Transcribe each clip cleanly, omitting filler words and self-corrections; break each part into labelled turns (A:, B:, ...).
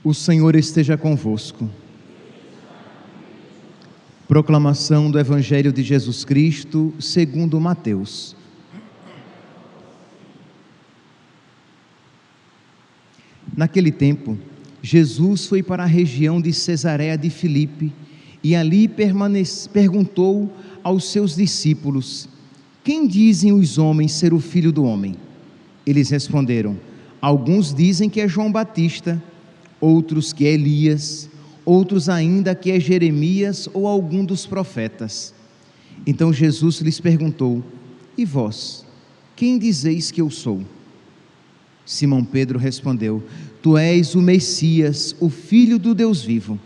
A: O Senhor esteja convosco. Proclamação do Evangelho de Jesus Cristo, segundo Mateus. Naquele tempo, Jesus foi para a região de Cesareia de Filipe e ali perguntou aos seus discípulos: quem dizem os homens ser o Filho do Homem? Eles responderam: alguns dizem que é João Batista, outros que é Elias, outros ainda que é Jeremias ou algum dos profetas. Então Jesus lhes perguntou: e vós, quem dizeis que eu sou? Simão Pedro respondeu: tu és o Messias, o Filho do Deus vivo.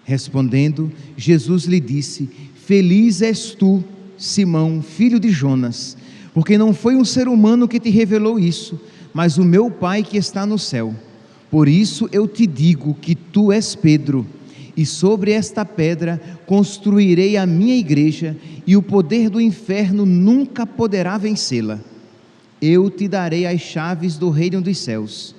A: Respondendo, Jesus lhe disse: feliz és tu, Simão, filho de Jonas, porque não foi um ser humano que te revelou isso, mas o meu Pai que está no céu. Por isso eu te digo que tu és Pedro, e sobre esta pedra construirei a minha igreja, e o poder do inferno nunca poderá vencê-la. Eu te darei as chaves do reino dos céus.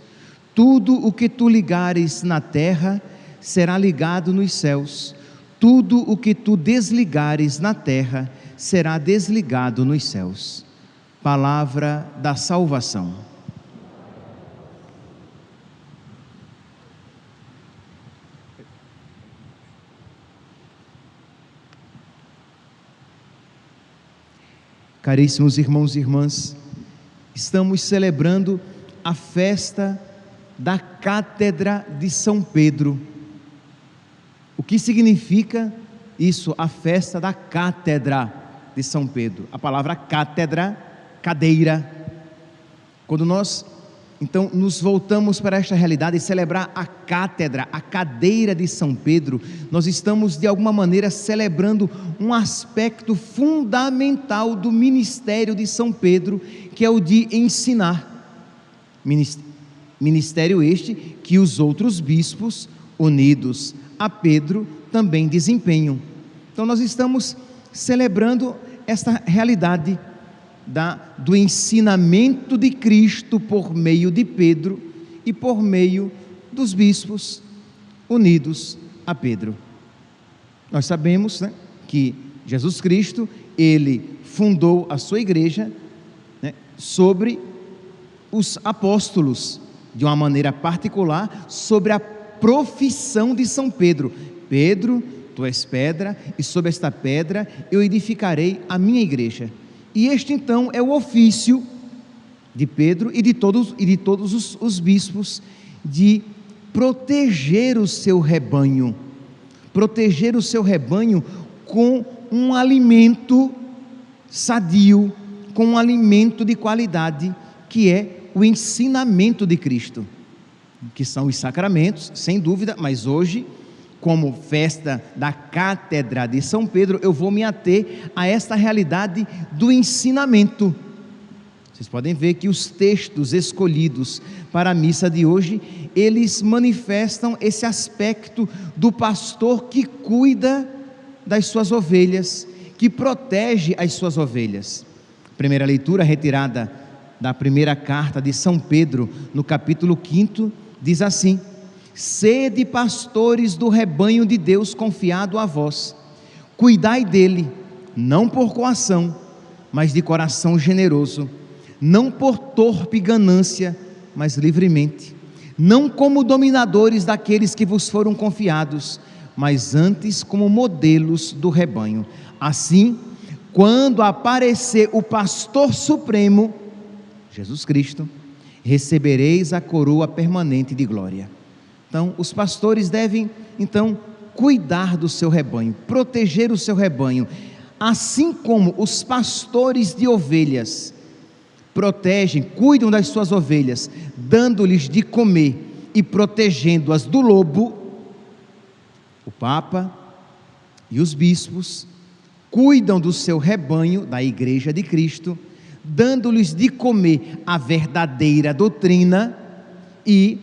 A: Tudo o que tu ligares na terra será ligado nos céus. Tudo o que tu desligares na terra será desligado nos céus. Palavra da salvação. Caríssimos irmãos e irmãs, estamos celebrando a festa da Cátedra de São Pedro. O que significa isso, a festa da Cátedra de São Pedro? A palavra cátedra, cadeira. Quando nós, então, nos voltamos para esta realidade e celebrar a cátedra, a cadeira de São Pedro, nós estamos de alguma maneira celebrando um aspecto fundamental do ministério de São Pedro, que é o de ensinar. Ministério este que os outros bispos, unidos a Pedro, também desempenham. Então nós estamos celebrando esta realidade do ensinamento de Cristo por meio de Pedro e por meio dos bispos unidos a Pedro. Nós sabemos, né, que Jesus Cristo, ele fundou a sua igreja, né, sobre os apóstolos, de uma maneira particular, sobre a profissão de São Pedro. Pedro, tu és pedra, e sobre esta pedra eu edificarei a minha igreja. E este então é o ofício de Pedro e de todos os bispos, de proteger o seu rebanho, com um alimento sadio, com um alimento de qualidade, que é o ensinamento de Cristo, que são os sacramentos, sem dúvida, mas hoje, como festa da Cátedra de São Pedro, eu vou me ater a esta realidade do ensinamento. Vocês podem ver que os textos escolhidos para a missa de hoje, eles manifestam esse aspecto do pastor que cuida das suas ovelhas, que protege as suas ovelhas. Primeira leitura retirada da primeira carta de São Pedro, no capítulo 5, diz assim: sede pastores do rebanho de Deus confiado a vós, cuidai dele, não por coação, mas de coração generoso, não por torpe ganância, mas livremente, não como dominadores daqueles que vos foram confiados, mas antes como modelos do rebanho. Assim, quando aparecer o pastor supremo, Jesus Cristo, recebereis a coroa permanente de glória. Então, os pastores devem, então, cuidar do seu rebanho, proteger o seu rebanho, assim como os pastores de ovelhas protegem, cuidam das suas ovelhas, dando-lhes de comer e protegendo-as do lobo. O Papa e os bispos cuidam do seu rebanho, da Igreja de Cristo, dando-lhes de comer a verdadeira doutrina e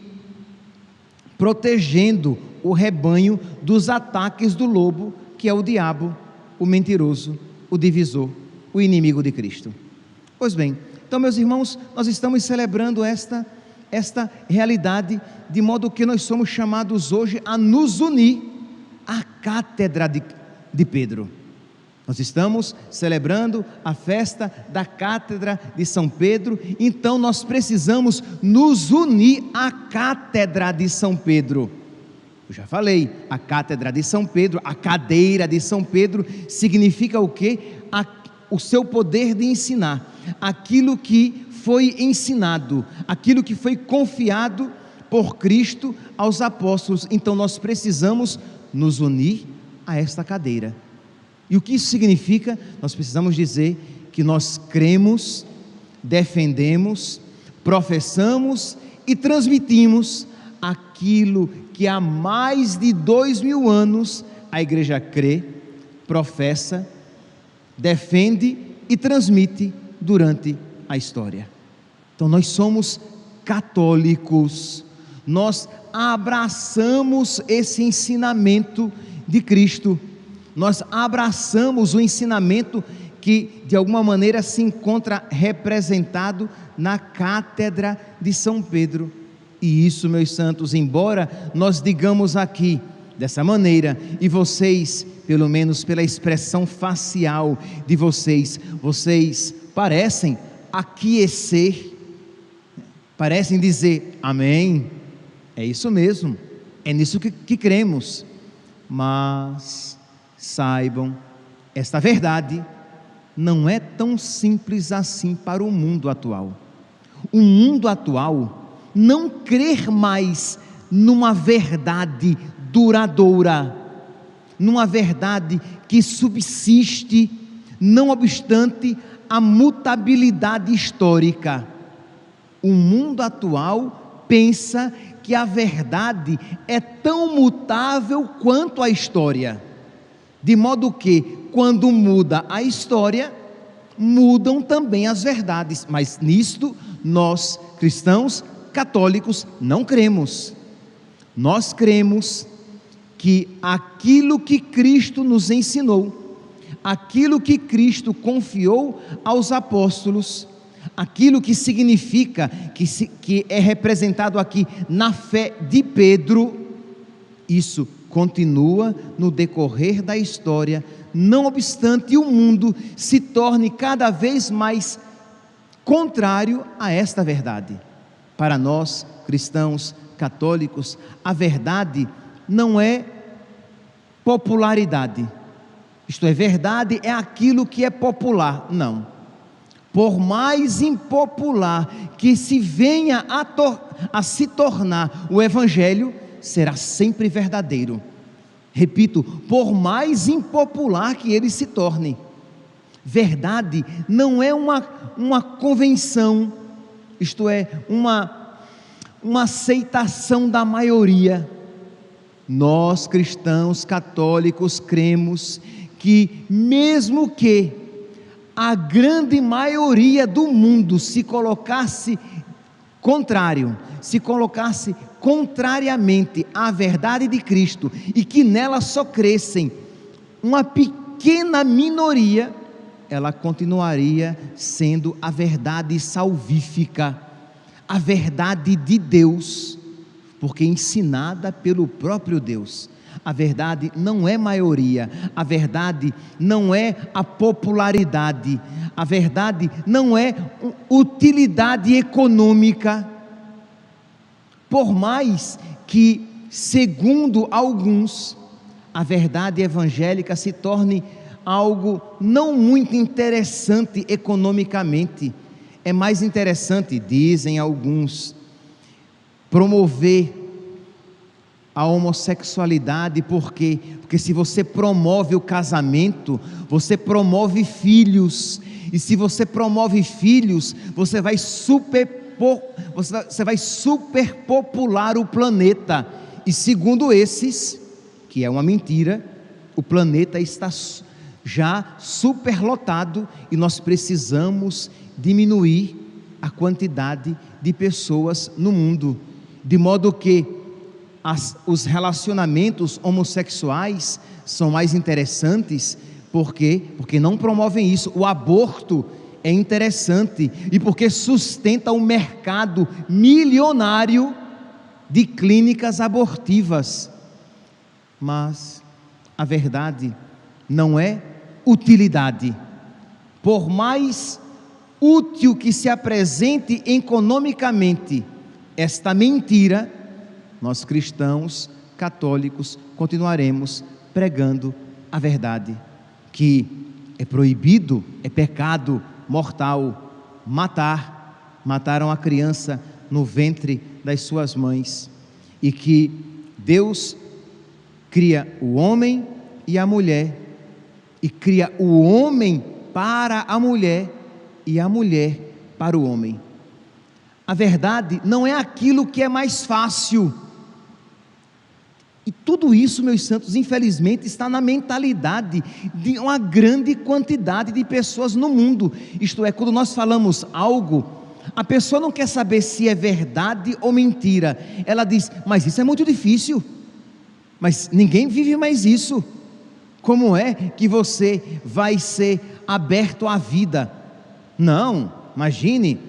A: protegendo o rebanho dos ataques do lobo, que é o diabo, o mentiroso, o divisor, o inimigo de Cristo. Pois bem, então, meus irmãos, nós estamos celebrando esta esta realidade, de modo que nós somos chamados hoje a nos unir à cátedra de Pedro. Nós estamos celebrando a festa da cátedra de São Pedro, então nós precisamos nos unir à cátedra de São Pedro. Eu já falei, a cátedra de São Pedro, a cadeira de São Pedro, significa o quê? O seu poder de ensinar, aquilo que foi ensinado, aquilo que foi confiado por Cristo aos apóstolos. Então nós precisamos nos unir a esta cadeira. E o que isso significa? Nós precisamos dizer que nós cremos, defendemos, professamos e transmitimos aquilo que há mais de 2000 anos a igreja crê, professa, defende e transmite durante a história. Então nós somos católicos, nós abraçamos esse ensinamento de Cristo, nós abraçamos o ensinamento que de alguma maneira se encontra representado na cátedra de São Pedro. E isso, meus santos, embora nós digamos aqui dessa maneira, e vocês, pelo menos pela expressão facial de vocês parecem aquecer, parecem dizer amém, é isso mesmo, é nisso que cremos, mas saibam, esta verdade não é tão simples assim para o mundo atual. O mundo atual não crê mais numa verdade duradoura, numa verdade que subsiste, não obstante a mutabilidade histórica. O mundo atual pensa que a verdade é tão mutável quanto a história, de modo que, quando muda a história, mudam também as verdades, mas nisto nós, cristãos católicos, não cremos. Nós cremos que aquilo que Cristo nos ensinou, aquilo que Cristo confiou aos apóstolos, aquilo que significa, que é representado aqui na fé de Pedro, isso continua no decorrer da história, não obstante o mundo se torne cada vez mais contrário a esta verdade. Para nós, cristãos católicos, a verdade não é popularidade, isto é, verdade é aquilo que é popular, não. Por mais impopular que se venha a se tornar o Evangelho, será sempre verdadeiro. Repito, por mais impopular que ele se torne, verdade não é uma convenção, isto é, uma aceitação da maioria. Nós, cristãos católicos, cremos que mesmo que a grande maioria do mundo se colocasse contrário, se colocasse contrariamente à verdade de Cristo, e que nela só crescem uma pequena minoria, ela continuaria sendo a verdade salvífica, a verdade de Deus, porque ensinada pelo próprio Deus. A verdade não é maioria, a verdade não é a popularidade, a verdade não é utilidade econômica. Por mais que, segundo alguns, a verdade evangélica se torne algo não muito interessante economicamente, é mais interessante, dizem alguns, promover a homossexualidade. Porque se você promove o casamento, você promove filhos, e se você promove filhos, você vai superpopular o planeta. E segundo esses, que é uma mentira, o planeta está já superlotado e nós precisamos diminuir a quantidade de pessoas no mundo, de modo que os relacionamentos homossexuais são mais interessantes. Por quê? Porque não promovem isso. O aborto é interessante e porque sustenta um mercado milionário de clínicas abortivas. Mas a verdade não é utilidade. Por mais útil que se apresente economicamente esta mentira, nós cristãos católicos continuaremos pregando a verdade, que é proibido, é pecado mortal matar. Mataram a criança no ventre das suas mães, e que Deus cria o homem e a mulher, e cria o homem para a mulher e a mulher para o homem. A verdade não é aquilo que é mais fácil. E tudo isso, meus santos, infelizmente está na mentalidade de uma grande quantidade de pessoas no mundo. Isto é, quando nós falamos algo, a pessoa não quer saber se é verdade ou mentira. Ela diz: mas isso é muito difícil, mas ninguém vive mais isso. Como é que você vai ser aberto à vida? Não, imagine,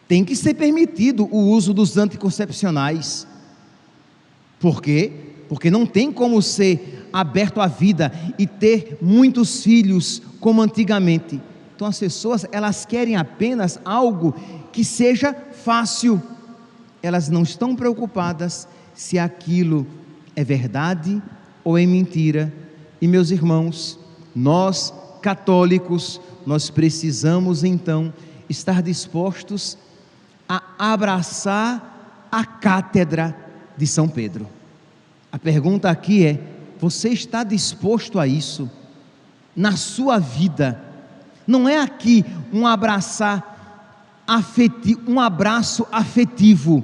A: tem que ser permitido o uso dos anticoncepcionais. Por quê? Porque não tem como ser aberto à vida e ter muitos filhos como antigamente. Então as pessoas, elas querem apenas algo que seja fácil. Elas não estão preocupadas se aquilo é verdade ou é mentira. E meus irmãos, nós católicos, nós precisamos então estar dispostos a abraçar a cátedra de São Pedro. A pergunta aqui é: você está disposto a isso na sua vida? Não é aqui um abraço afetivo,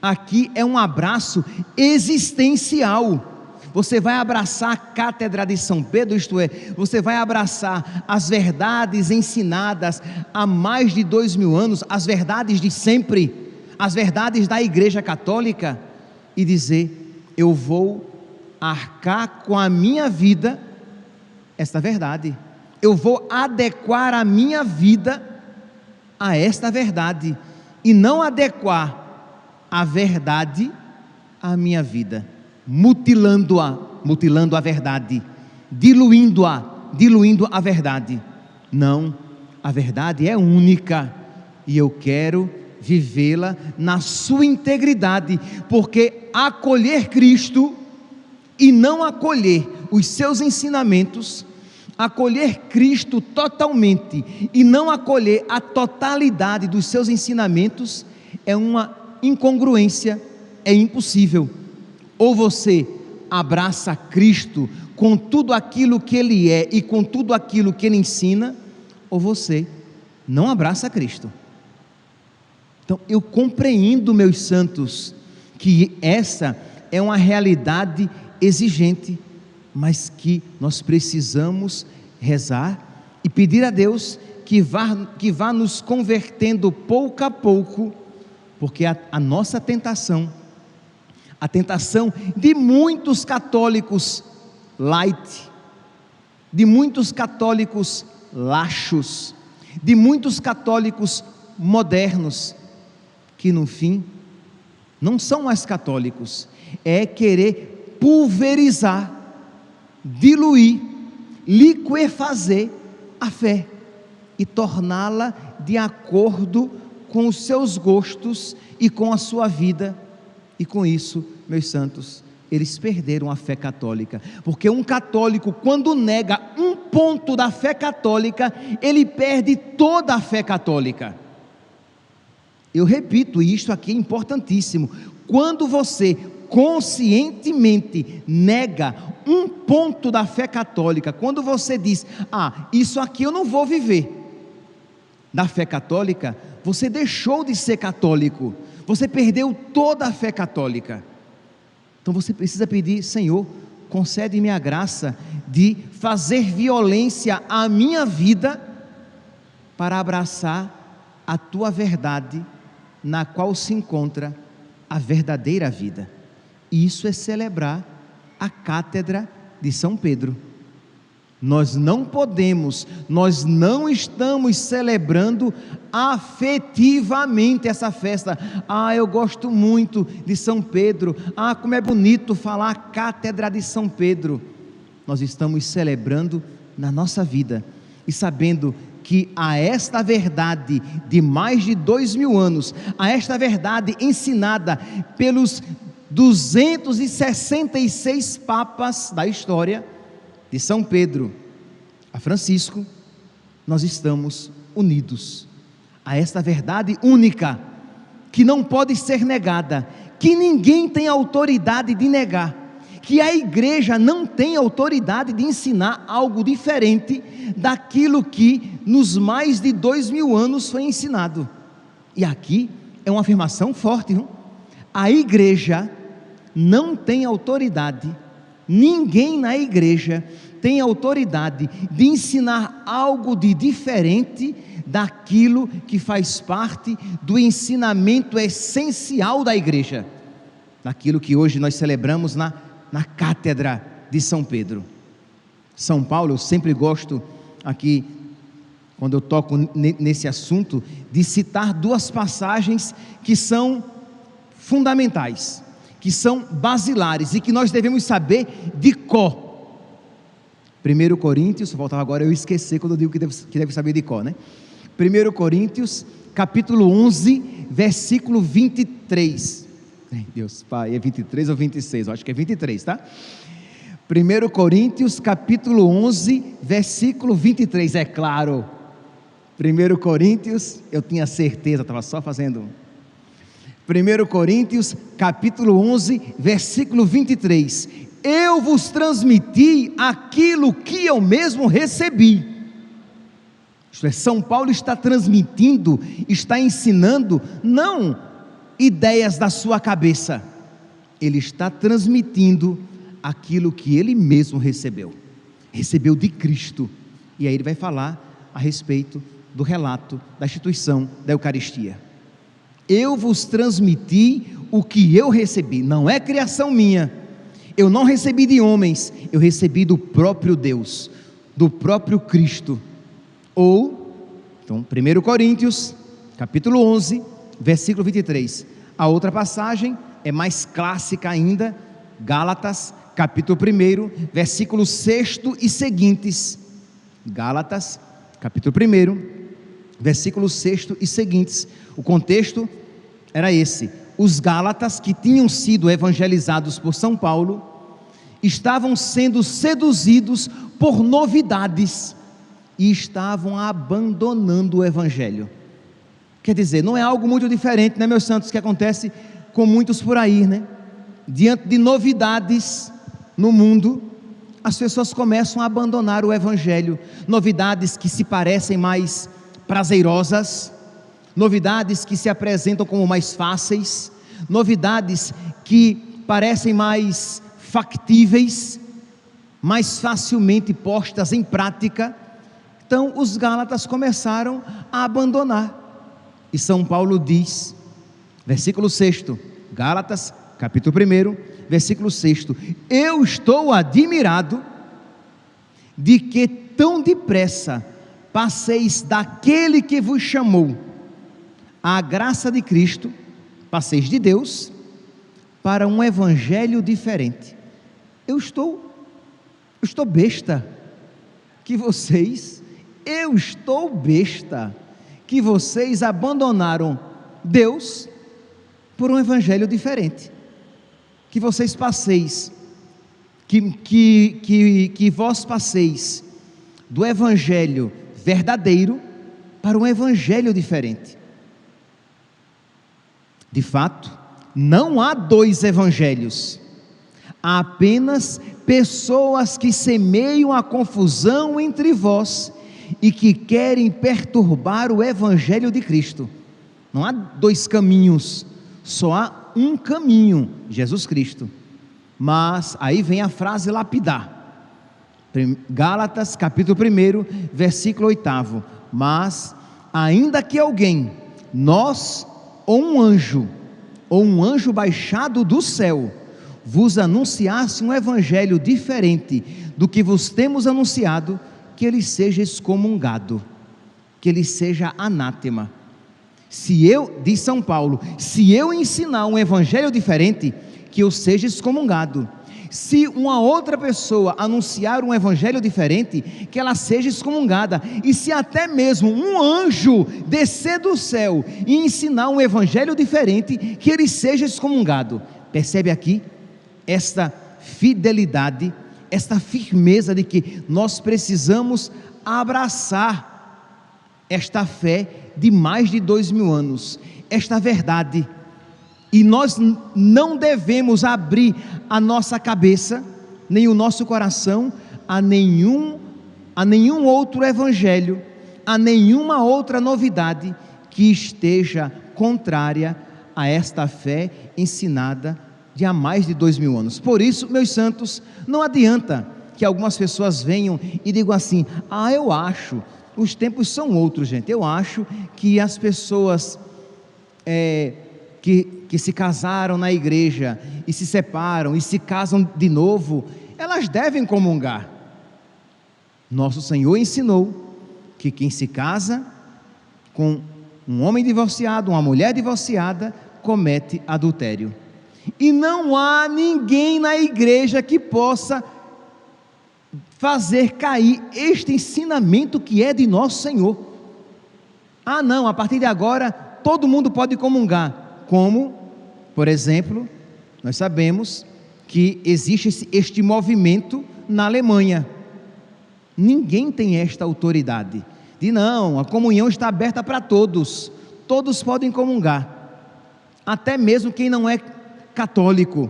A: aqui é um abraço existencial. Você vai abraçar a cátedra de São Pedro, isto é, você vai abraçar as verdades ensinadas há mais de 2000 anos, as verdades de sempre, as verdades da Igreja Católica, e dizer: eu vou arcar com a minha vida esta verdade, eu vou adequar a minha vida a esta verdade, e não adequar a verdade à minha vida, mutilando a verdade, diluindo a verdade. Não, a verdade é única, e eu quero vivê-la na sua integridade, porque acolher Cristo e não acolher os seus ensinamentos, acolher Cristo totalmente e não acolher a totalidade dos seus ensinamentos, é uma incongruência, é impossível. Ou você abraça Cristo com tudo aquilo que Ele é e com tudo aquilo que Ele ensina, ou você não abraça Cristo. Então eu compreendo, meus santos, que essa é uma realidade exigente, mas que nós precisamos rezar e pedir a Deus que vá nos convertendo pouco a pouco, porque a nossa tentação, a tentação de muitos católicos light, de muitos católicos laxos, de muitos católicos modernos, que no fim não são mais católicos, é querer pulverizar, diluir, liquefazer a fé e torná-la de acordo com os seus gostos e com a sua vida. E com isso, meus santos, eles perderam a fé católica, porque um católico, quando nega um ponto da fé católica, ele perde toda a fé católica. Eu repito, e isto aqui é importantíssimo: quando você conscientemente nega um ponto da fé católica, quando você diz: isso aqui eu não vou viver, da fé católica, você deixou de ser católico, você perdeu toda a fé católica. Então você precisa pedir: Senhor, concede-me a graça de fazer violência à minha vida para abraçar a tua verdade, na qual se encontra a verdadeira vida. E isso é celebrar a cátedra de São Pedro. Nós não podemos, nós não estamos celebrando afetivamente essa festa. Eu gosto muito de São Pedro. Como é bonito falar a Cátedra de São Pedro. Nós estamos celebrando na nossa vida e sabendo que a esta verdade de mais de 2000 anos, a esta verdade ensinada pelos 266 papas da história, de São Pedro a Francisco, nós estamos unidos a esta verdade única, que não pode ser negada, que ninguém tem autoridade de negar, que a igreja não tem autoridade de ensinar algo diferente daquilo que nos mais de 2000 anos foi ensinado. E aqui é uma afirmação forte, viu? A igreja não tem autoridade, ninguém na igreja tem autoridade de ensinar algo de diferente daquilo que faz parte do ensinamento essencial da igreja, daquilo que hoje nós celebramos na Cátedra de São Pedro. São Paulo, eu sempre gosto aqui, quando eu toco nesse assunto, de citar duas passagens que são fundamentais, que são basilares e que nós devemos saber de cor. 1 Coríntios, voltava agora eu esquecer quando eu digo que deve saber de cor, né? 1 Coríntios, capítulo 11, versículo 23. Deus Pai, é 23 ou 26? Eu acho que é 23, tá? 1 Coríntios, capítulo 11, versículo 23, é claro. 1 Coríntios, eu tinha certeza, estava só fazendo. 1 Coríntios, capítulo 11, versículo 23. Eu vos transmiti aquilo que eu mesmo recebi. Isto é, São Paulo está transmitindo, está ensinando, não ideias da sua cabeça, ele está transmitindo aquilo que ele mesmo recebeu de Cristo. E aí ele vai falar a respeito do relato da instituição da Eucaristia. Eu vos transmiti o que eu recebi, não é criação minha, eu não recebi de homens, eu recebi do próprio Deus, do próprio Cristo. Então 1 Coríntios, capítulo 11, versículo 23, a outra passagem é mais clássica ainda, Gálatas, capítulo 1, versículo 6 e seguintes, Gálatas, capítulo 1, versículo 6 e seguintes, o contexto era esse: os Gálatas, que tinham sido evangelizados por São Paulo, estavam sendo seduzidos por novidades, e estavam abandonando o Evangelho. Quer dizer, não é algo muito diferente, né, meus santos, que acontece com muitos por aí, né? Diante de novidades no mundo, as pessoas começam a abandonar o Evangelho, novidades que se parecem mais prazerosas, novidades que se apresentam como mais fáceis, novidades que parecem mais factíveis, mais facilmente postas em prática. Então os Gálatas começaram a abandonar, e São Paulo diz, versículo 6, Gálatas, capítulo 1, versículo 6, eu estou admirado de que tão depressa passeis daquele que vos chamou a graça de Cristo, passeis de Deus, para um evangelho diferente. Eu estou besta que vocês abandonaram Deus por um evangelho diferente, que vocês passeis, que vós passeis do evangelho verdadeiro para um evangelho diferente. De fato, não há dois evangelhos, há apenas pessoas que semeiam a confusão entre vós e que querem perturbar o evangelho de Cristo. Não há dois caminhos, só há um caminho, Jesus Cristo. Mas aí vem a frase lapidar, Gálatas capítulo 1, versículo 8, mas ainda que alguém, nós ou um anjo baixado do céu, vos anunciasse um evangelho diferente do que vos temos anunciado, que ele seja excomungado, que ele seja anátema. Diz São Paulo, se eu ensinar um evangelho diferente, que eu seja excomungado. Se uma outra pessoa anunciar um evangelho diferente, que ela seja excomungada. E se até mesmo um anjo descer do céu e ensinar um evangelho diferente, que ele seja excomungado. Percebe aqui esta fidelidade, esta firmeza de que nós precisamos abraçar esta fé de mais de 2000 anos, esta verdade. E nós não devemos abrir a nossa cabeça, nem o nosso coração, a nenhum outro evangelho, a nenhuma outra novidade que esteja contrária a esta fé ensinada de há mais de 2000 anos. Por isso, meus santos, não adianta que algumas pessoas venham e digam assim: eu acho, os tempos são outros, gente, eu acho que as pessoas que se casaram na igreja e se separam e se casam de novo, elas devem comungar. Nosso Senhor ensinou que quem se casa com um homem divorciado, uma mulher divorciada, comete adultério. E não há ninguém na igreja que possa fazer cair este ensinamento que é de nosso Senhor. Não, a partir de agora todo mundo pode comungar. Como, por exemplo, nós sabemos que existe este movimento na Alemanha. Ninguém tem esta autoridade de não, a comunhão está aberta para todos, todos podem comungar, até mesmo quem não é católico.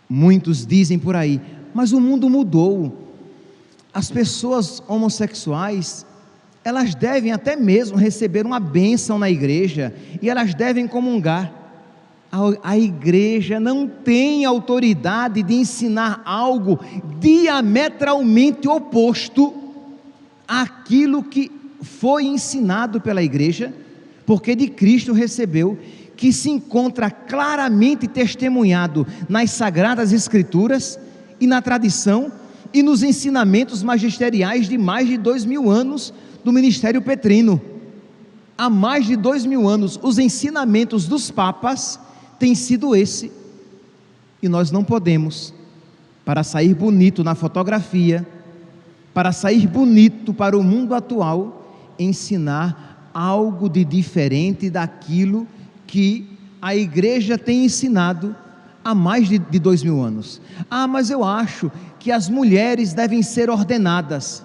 A: Muitos dizem por aí, mas o mundo mudou, as pessoas homossexuais, elas devem até mesmo receber uma bênção na igreja, e elas devem comungar. A igreja não tem autoridade de ensinar algo diametralmente oposto àquilo que foi ensinado pela igreja, porque de Cristo recebeu, que se encontra claramente testemunhado nas Sagradas Escrituras e na tradição e nos ensinamentos magisteriais de mais de 2000 anos do ministério petrino. Há mais de 2000 anos os ensinamentos dos papas têm sido esse, e nós não podemos, para sair bonito na fotografia, para sair bonito para o mundo atual, ensinar algo de diferente daquilo que a igreja tem ensinado há mais de 2000 anos. Mas eu acho que as mulheres devem ser ordenadas.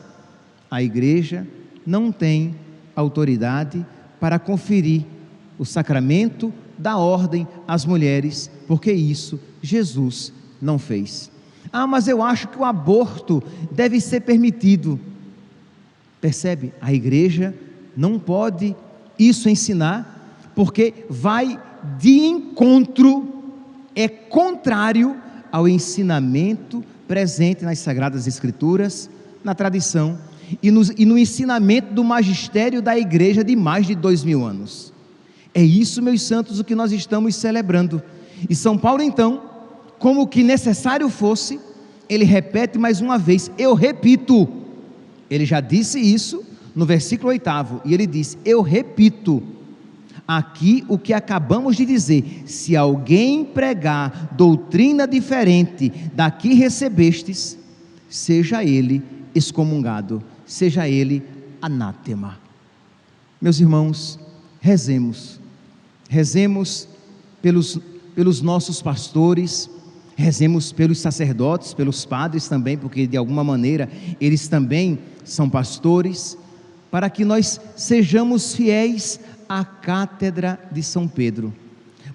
A: A igreja não tem autoridade para conferir o sacramento da ordem às mulheres, porque isso Jesus não fez. Mas eu acho que o aborto deve ser permitido. Percebe? A igreja não pode isso ensinar, porque vai de encontro, é contrário ao ensinamento presente nas Sagradas Escrituras, na tradição e no ensinamento do magistério da igreja de mais de 2000 anos. É isso, meus santos, o que nós estamos celebrando. E São Paulo, então, como que necessário fosse, ele repete mais uma vez, eu repito. Ele já disse isso no versículo 8, e ele diz, eu repito aqui o que acabamos de dizer: se alguém pregar doutrina diferente da que recebestes, seja ele excomungado, seja ele anátema. Meus irmãos, rezemos pelos nossos pastores, rezemos pelos sacerdotes, pelos padres também, porque de alguma maneira eles também são pastores, para que nós sejamos fiéis à cátedra de São Pedro,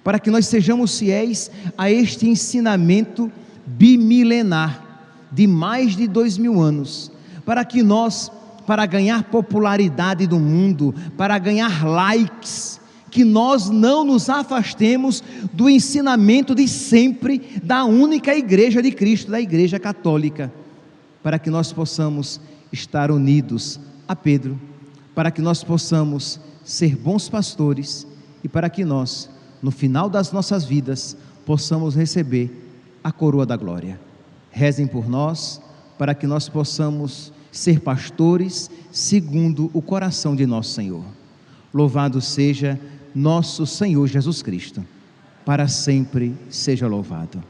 A: para que nós sejamos fiéis a este ensinamento bimilenar de mais de 2000 anos, para que nós, para ganhar popularidade do mundo, para ganhar likes, que nós não nos afastemos do ensinamento de sempre da única igreja de Cristo, da igreja católica, para que nós possamos estar unidos a Pedro, para que nós possamos ser bons pastores, e para que nós, no final das nossas vidas, possamos receber a coroa da glória. Rezem por nós, para que nós possamos ser pastores segundo o coração de nosso Senhor. Louvado seja nosso Senhor Jesus Cristo, para sempre seja louvado.